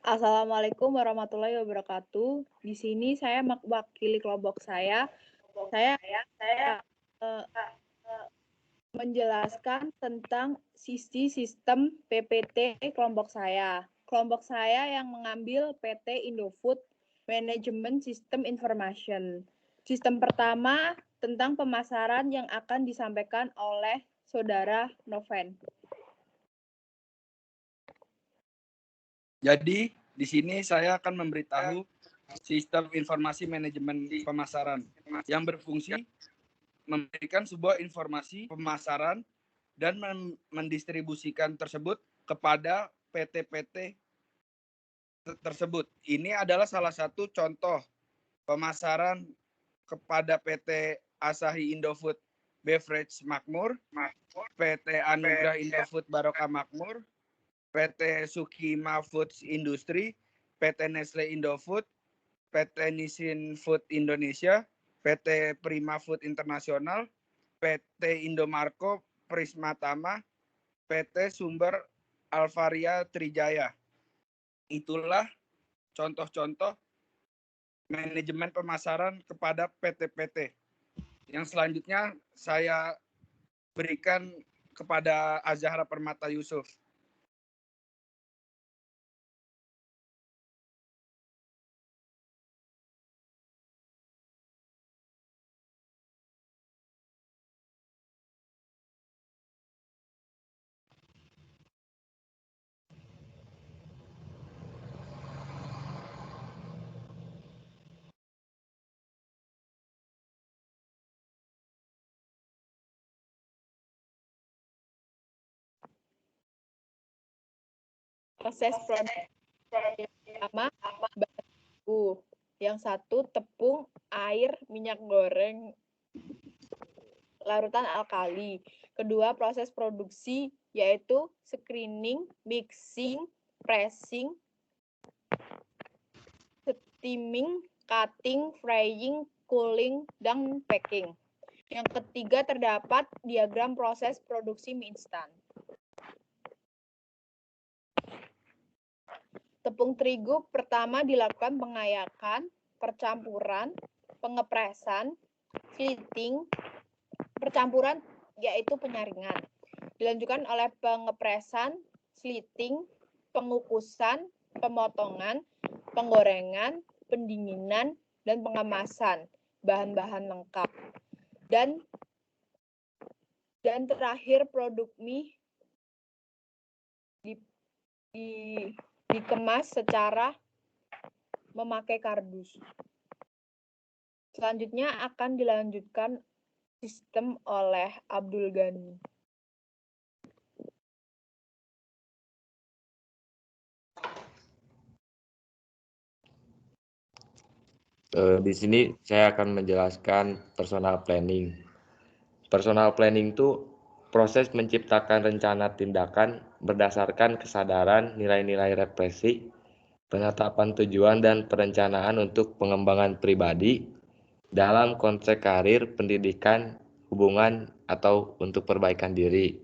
Assalamualaikum warahmatullahi wabarakatuh. Di sini saya mewakili kelompok saya. Saya eh, menjelaskan tentang sisi sistem PPT kelompok saya. Kelompok saya yang mengambil PT Indofood Management System Information. Sistem pertama tentang pemasaran yang akan disampaikan oleh Saudara Noven. Jadi, di sini saya akan memberitahu sistem informasi manajemen pemasaran yang berfungsi memberikan sebuah informasi pemasaran dan mendistribusikan tersebut kepada PT-PT tersebut. Ini adalah salah satu contoh pemasaran kepada PT Asahi Indofood Beverage Makmur, PT Anugrah Indofood Barokah Makmur, PT Sukima Foods Industri, PT Nestle Indofood, PT Nissin Food Indonesia, PT Prima Food Internasional, PT Indomarko Prismatama, PT Sumber Alvaria Trijaya. Itulah contoh-contoh manajemen pemasaran kepada PT-PT. Yang selanjutnya saya berikan kepada Azahra Permata Yusuf. Proses produksi yang pertama bahan, yang satu tepung, air, minyak goreng, larutan alkali. Kedua, proses produksi yaitu screening, mixing, pressing, steaming, cutting, frying, cooling, dan packing. Yang ketiga, terdapat diagram proses produksi mie instan. Tepung terigu pertama dilakukan pengayakan, percampuran, pengepresan, slitting, percampuran yaitu penyaringan. Dilanjutkan oleh pengepresan, slitting, pengukusan, pemotongan, penggorengan, pendinginan, dan pengemasan bahan-bahan lengkap. Dan terakhir produk mie dikemas secara memakai kardus. Selanjutnya akan dilanjutkan sistem oleh Abdul Ghani. Di sini saya akan menjelaskan personal planning. Personal planning itu proses menciptakan rencana tindakan berdasarkan kesadaran, nilai-nilai represi, penetapan tujuan, dan perencanaan untuk pengembangan pribadi dalam konteks karir, pendidikan, hubungan, atau untuk perbaikan diri.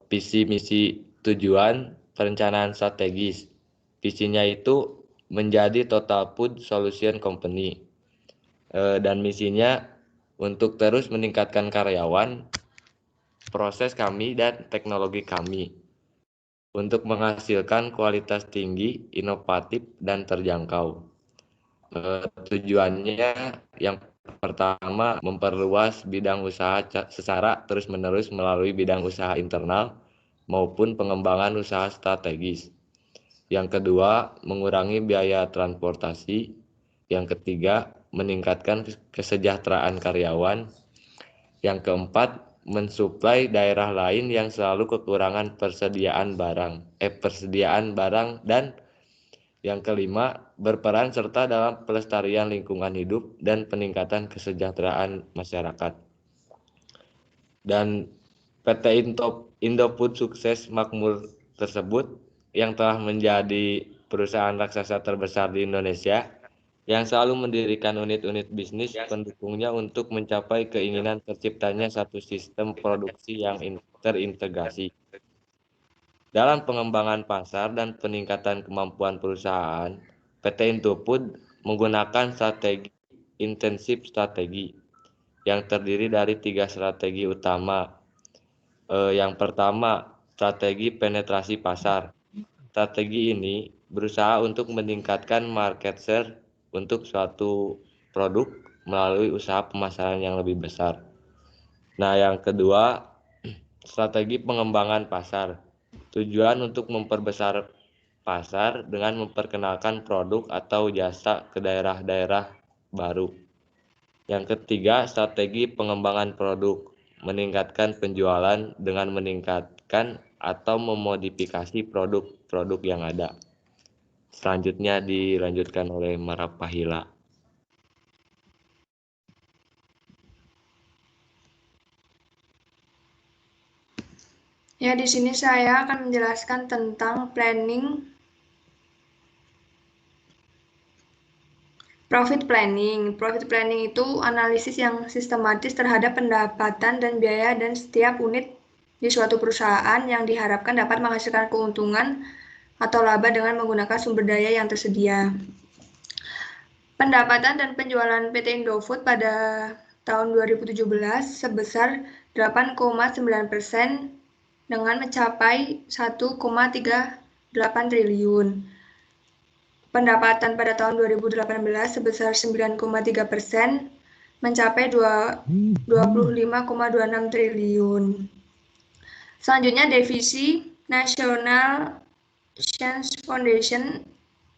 Visi, misi, tujuan, perencanaan strategis. Visinya itu menjadi total food solution company. Dan misinya untuk terus meningkatkan karyawan, proses kami, dan teknologi kami untuk menghasilkan kualitas tinggi, inovatif, dan terjangkau. Tujuannya yang pertama, memperluas bidang usaha secara terus-menerus melalui bidang usaha internal maupun pengembangan usaha strategis. Yang kedua, mengurangi biaya transportasi. Yang ketiga, meningkatkan kesejahteraan karyawan. Yang keempat, mensuplai daerah lain yang selalu kekurangan persediaan barang. Dan yang kelima, berperan serta dalam pelestarian lingkungan hidup dan peningkatan kesejahteraan masyarakat. Dan PT Indofood Sukses Makmur tersebut yang telah menjadi perusahaan raksasa terbesar di Indonesia yang selalu mendirikan unit-unit bisnis pendukungnya untuk mencapai keinginan terciptanya satu sistem produksi yang terintegrasi. Dalam pengembangan pasar dan peningkatan kemampuan perusahaan, PT Indofood menggunakan strategi intensif strategi yang terdiri dari 3 strategi utama. Yang pertama, strategi penetrasi pasar. Strategi ini berusaha untuk meningkatkan market share untuk suatu produk melalui usaha pemasaran yang lebih besar. Nah, yang kedua, strategi pengembangan pasar. Tujuan untuk memperbesar pasar dengan memperkenalkan produk atau jasa ke daerah-daerah baru. Yang ketiga, strategi pengembangan produk. Meningkatkan penjualan dengan meningkatkan atau memodifikasi produk-produk yang ada. Selanjutnya dilanjutkan oleh Marapahila. Ya, di sini saya akan menjelaskan tentang planning, profit planning. Profit planning itu analisis yang sistematis terhadap pendapatan dan biaya dan setiap unit di suatu perusahaan yang diharapkan dapat menghasilkan keuntungan atau laba dengan menggunakan sumber daya yang tersedia. Pendapatan dan penjualan PT Indofood pada tahun 2017 sebesar 8,9% dengan mencapai 1,38 triliun. Pendapatan pada tahun 2018 sebesar 9,3%, mencapai 25,26 triliun. Selanjutnya, divisi National Science Foundation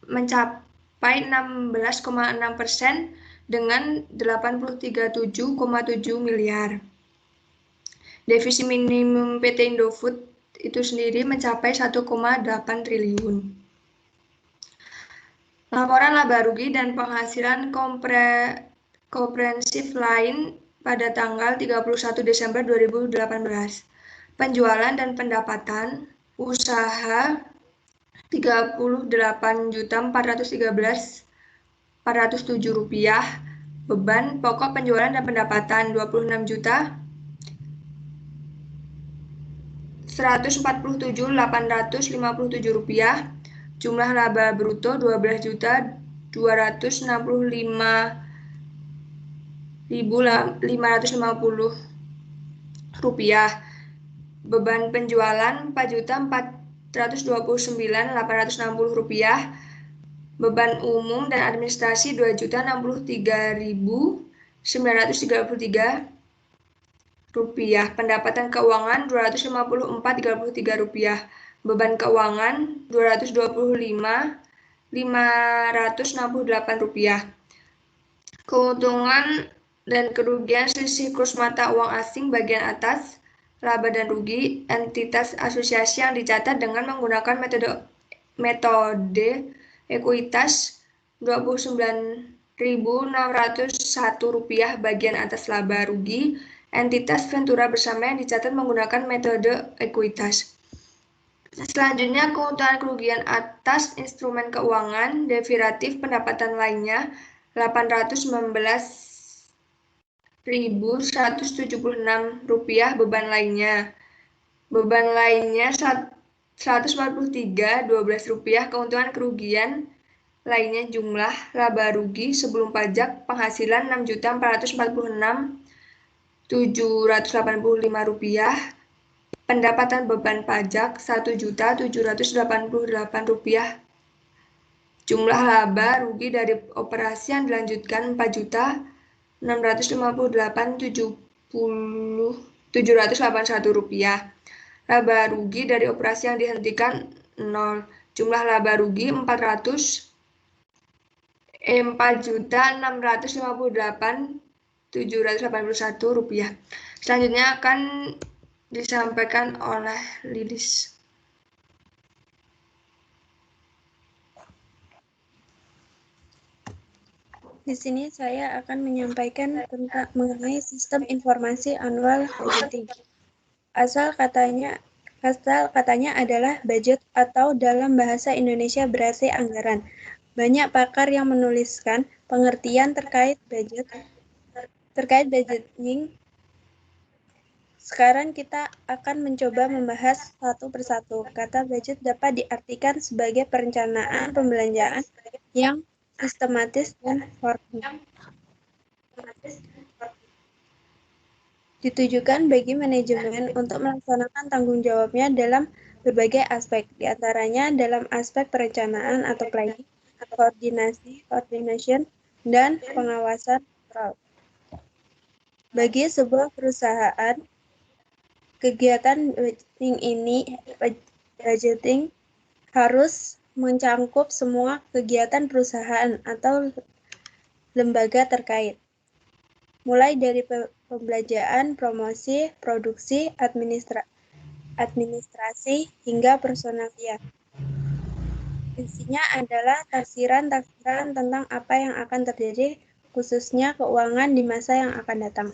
mencapai 16,6% dengan 83,7 miliar. Divisi minimum PT Indofood itu sendiri mencapai 1,8 triliun. Laporan laba rugi dan penghasilan komprehensif lain pada tanggal 31 Desember 2018. Penjualan dan pendapatan usaha 38.413.407 rupiah. Beban pokok penjualan dan pendapatan 26.147.857 rupiah. Jumlah laba bruto 12.265.550 rupiah. Beban penjualan 4.429.860 rupiah. Beban umum dan administrasi 2.063.933 rupiah. Pendapatan keuangan 254.33 rupiah. Beban keuangan 225.568 rupiah. Keuntungan dan kerugian selisih kurs mata uang asing bagian atas, laba dan rugi entitas asosiasi yang dicatat dengan menggunakan metode ekuitas 29.601 rupiah bagian atas laba rugi entitas Ventura bersama yang dicatat menggunakan metode ekuitas. Selanjutnya, keuntungan kerugian atas instrumen keuangan derivatif pendapatan lainnya 819.176 rupiah. Beban lainnya 143.12 rupiah. Keuntungan kerugian lainnya jumlah laba rugi sebelum pajak penghasilan 6.446.785 rupiah. Pendapatan beban pajak 1.788 rupiah. Jumlah laba rugi dari operasi yang dilanjutkan 4.658.781 rupiah. Laba rugi dari operasi yang dihentikan 0. Jumlah laba rugi 4.658.781 rupiah. Selanjutnya akan disampaikan oleh Lilis. Di sini saya akan menyampaikan tentang mengenai sistem informasi annual budgeting. Asal katanya adalah budget atau dalam bahasa Indonesia berarti anggaran. Banyak pakar yang menuliskan pengertian terkait budgeting Sekarang kita akan mencoba membahas satu persatu. Kata budget dapat diartikan sebagai perencanaan pembelanjaan yang sistematis dan formil. Ditujukan bagi manajemen untuk melaksanakan tanggung jawabnya dalam berbagai aspek, diantaranya dalam aspek perencanaan atau planning, coordination, dan pengawasan kontrol. Bagi sebuah perusahaan, kegiatan budgeting harus mencangkup semua kegiatan perusahaan atau lembaga terkait, mulai dari pembelanjaan, promosi, produksi, administrasi, hingga personalia. Isinya adalah tafsiran-tafsiran tentang apa yang akan terjadi, khususnya keuangan di masa yang akan datang.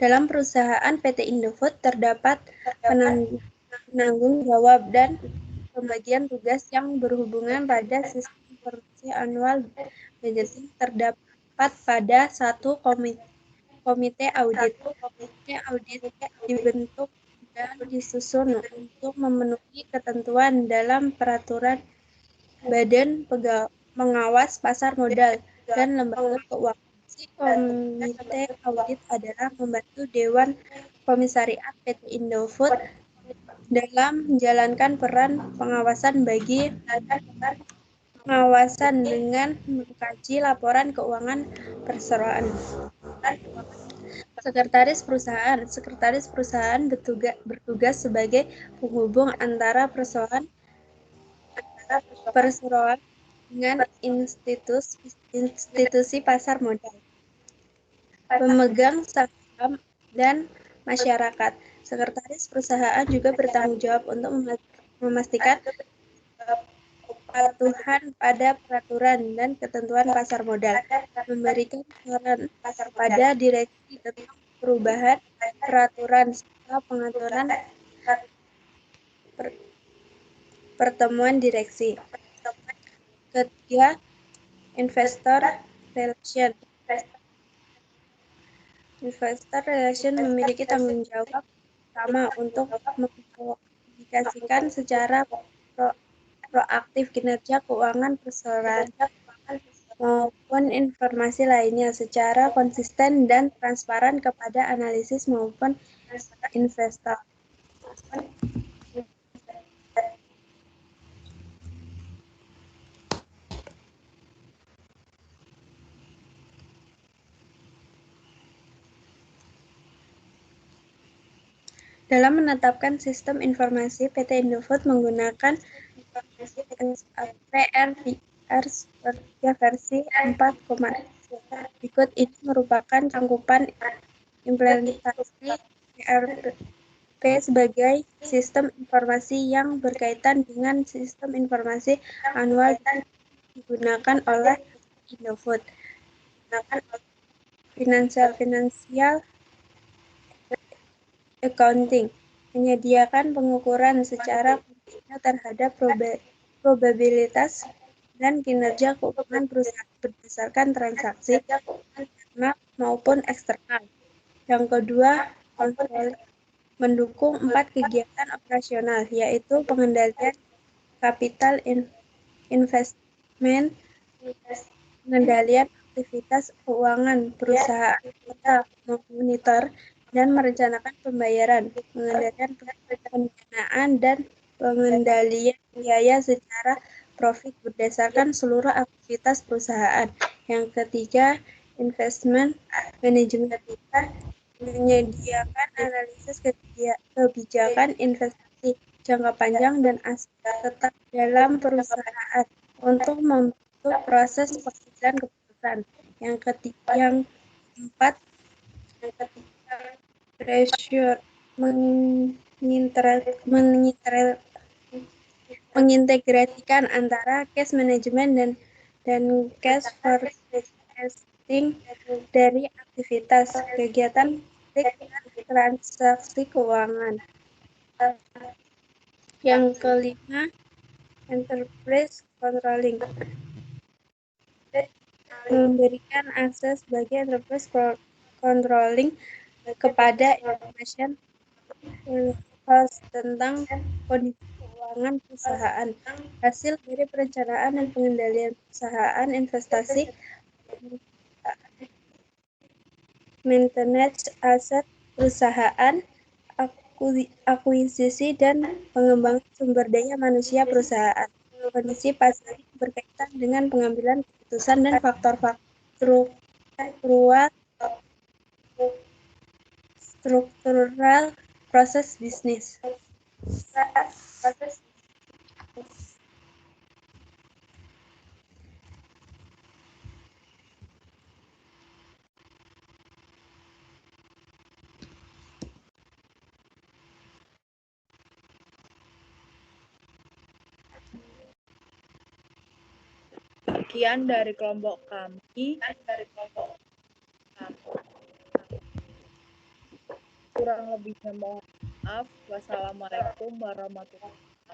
Dalam perusahaan PT Indofood terdapat penanggung jawab dan pembagian tugas yang berhubungan pada sistem informasi annual budgeting terdapat pada satu komite audit. Komite audit dibentuk dan disusun untuk memenuhi ketentuan dalam peraturan Badan Pengawas Pasar Modal dan Lembaga Keuangan. Komite audit adalah membantu Dewan Komisariat PT Indofood dalam menjalankan peran pengawasan dengan mengkaji laporan keuangan perusahaan. Sekretaris perusahaan bertugas sebagai penghubung antara perseroan dengan institusi pasar modal, pemegang saham, dan masyarakat. Sekretaris perusahaan juga bertanggung jawab untuk memastikan kepatuhan pada peraturan dan ketentuan pasar modal, memberikan saran pada direksi tentang perubahan peraturan serta pengaturan pertemuan direksi. Ketiga, investor relation. Investor relation memiliki tanggung jawab utama untuk mengkomunikasikan secara proaktif kinerja keuangan perusahaan maupun informasi lainnya secara konsisten dan transparan kepada analisis maupun investor. Dalam menetapkan sistem informasi, PT Indofood menggunakan versi 4,0. Berikut ini merupakan cangkupan implementasi ERP sebagai sistem informasi yang berkaitan dengan sistem informasi annual yang digunakan oleh Indofood. Financial accounting menyediakan pengukuran secara kontinu terhadap probabilitas dan kinerja keuangan perusahaan berdasarkan transaksi internal maupun eksternal. Yang kedua, controlling mendukung 4 kegiatan operasional, yaitu pengendalian capital investment, pengendalian aktivitas keuangan perusahaan, serta memonitor dan merencanakan pembayaran, pengendalian pendanaan, dan pengendalian biaya secara profit berdasarkan seluruh aktivitas perusahaan. Yang ketiga, investment management menyediakan analisis kebijakan investasi jangka panjang dan aset tetap dalam perusahaan untuk membentuk proses pengambilan keputusan. Yang keempat, pressure mengintegrasikan antara cash management dan cash forecasting dari aktivitas kegiatan transaksi keuangan. Yang kelima, enterprise controlling memberikan akses bagi enterprise controlling kepada information host tentang kondisi keuangan perusahaan, hasil dari perencanaan dan pengendalian perusahaan, investasi, maintenance aset perusahaan, akuisisi dan pengembangan sumber daya manusia perusahaan, kondisi pasar berkaitan dengan pengambilan keputusan dan faktor-faktor struktural proses bisnis. Sekian dari kelompok kami. Kurang lebihnya mohon maaf. Wassalamualaikum warahmatullahi wabarakatuh.